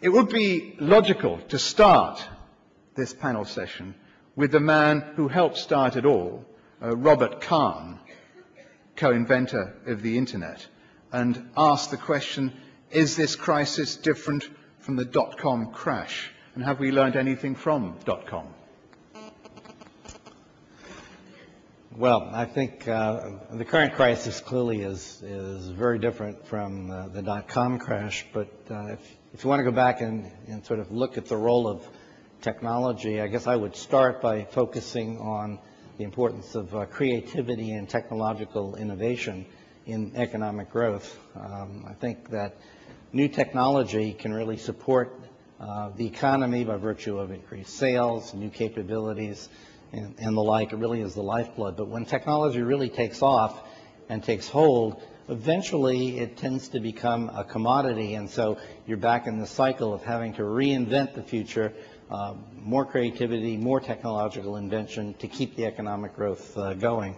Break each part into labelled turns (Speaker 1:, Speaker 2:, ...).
Speaker 1: It would be logical to start this panel session with the man who helped start it all, Robert Kahn, co-inventor of the Internet, and ask the question, is this crisis different from the dot-com crash? And have we learned anything from dot-com?
Speaker 2: Well, I think the current crisis clearly is very different from the dot-com crash, but if you want to go back and sort of look at the role of technology, I guess I would start by focusing on the importance of creativity and technological innovation in economic growth. I think that new technology can really support the economy by virtue of increased sales, new capabilities, and the like. It really is the lifeblood. But when technology really takes off and takes hold, eventually it tends to become a commodity, and so you're back in the cycle of having to reinvent the future, more creativity, more technological invention to keep the economic growth going.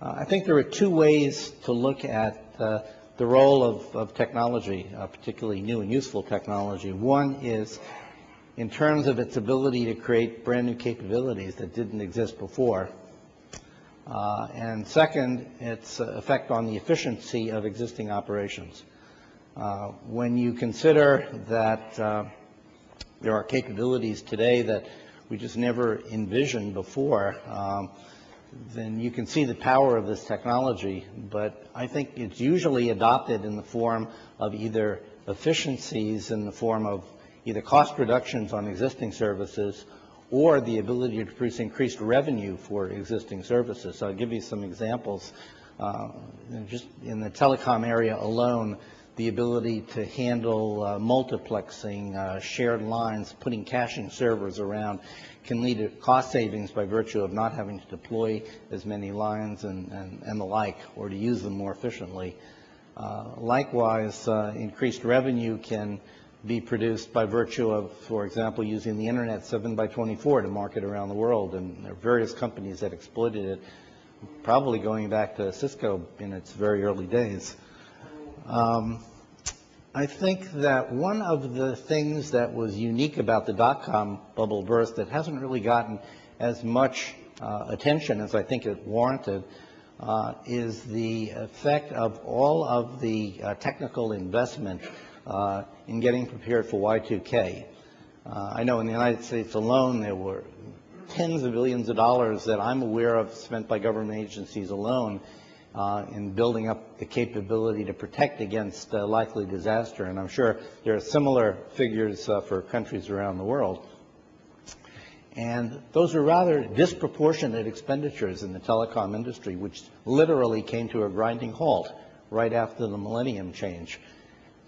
Speaker 2: I think there are two ways to look at the role of technology, particularly new and useful technology. One is in terms of its ability to create brand new capabilities that didn't exist before. And second, its effect on the efficiency of existing operations. When you consider that there are capabilities today that we just never envisioned before, then you can see the power of this technology, but I think it's usually adopted in the form of either efficiencies in the form of either cost reductions on existing services or the ability to produce increased revenue for existing services. So I'll give you some examples. Just in the telecom area alone, the ability to handle multiplexing, shared lines, putting caching servers around can lead to cost savings by virtue of not having to deploy as many lines and the like, or to use them more efficiently. Likewise, increased revenue can be produced by virtue of, for example, using the Internet 7x24 to market around the world, and there are various companies that exploited it, probably going back to Cisco in its very early days. I think that one of the things that was unique about the dot-com bubble burst that hasn't really gotten as much attention as I think it warranted is the effect of all of the technical investment in getting prepared for Y2K. I know in the United States alone there were tens of billions of dollars that I'm aware of spent by government agencies alone in building up the capability to protect against likely disaster, and I'm sure there are similar figures for countries around the world. And those are rather disproportionate expenditures in the telecom industry, which literally came to a grinding halt right after the millennium change.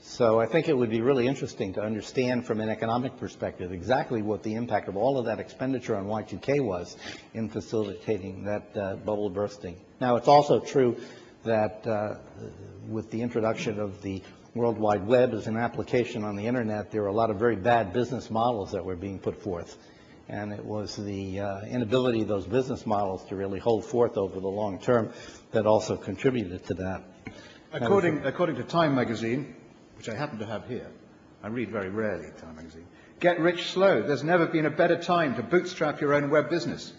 Speaker 2: So I think it would be really interesting to understand from an economic perspective exactly what the impact of all of that expenditure on Y2K was in facilitating that bubble bursting. Now, it's also true that with the introduction of the World Wide Web as an application on the Internet, there were a lot of very bad business models that were being put forth. And it was the inability of those business models to really hold forth over the long term that also contributed to that.
Speaker 1: According to Time magazine, which I happen to have here, I read very rarely Time magazine, get rich slow. There's never been a better time to bootstrap your own web business.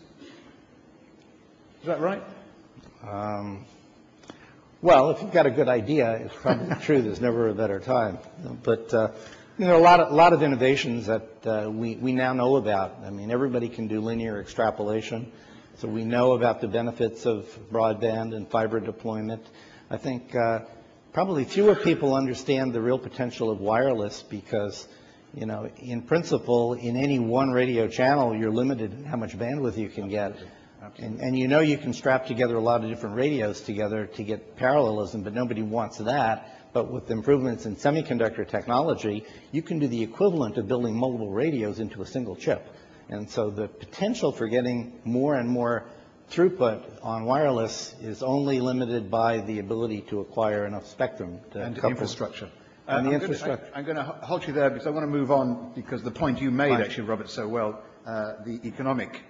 Speaker 1: Is that right?
Speaker 2: Well, if you've got a good idea, it's probably true. There's never a better time. But you know, a lot of innovations that we now know about. I mean, everybody can do linear extrapolation, so we know about the benefits of broadband and fiber deployment. I think probably fewer people understand the real potential of wireless because, you know, in principle, in any one radio channel, you're limited in how much bandwidth you can get. And you know you can strap together a lot of different radios together to get parallelism, but nobody wants that. But with improvements in semiconductor technology, you can do the equivalent of building multiple radios into a single chip. And so the potential for getting more and more throughput on wireless is only limited by the ability to acquire enough spectrum to
Speaker 1: and
Speaker 2: couple.
Speaker 1: Infrastructure.
Speaker 2: And the infrastructure.
Speaker 1: I'm going to halt you there because I want to move on because the point you made, actually, Robert, so well, the economic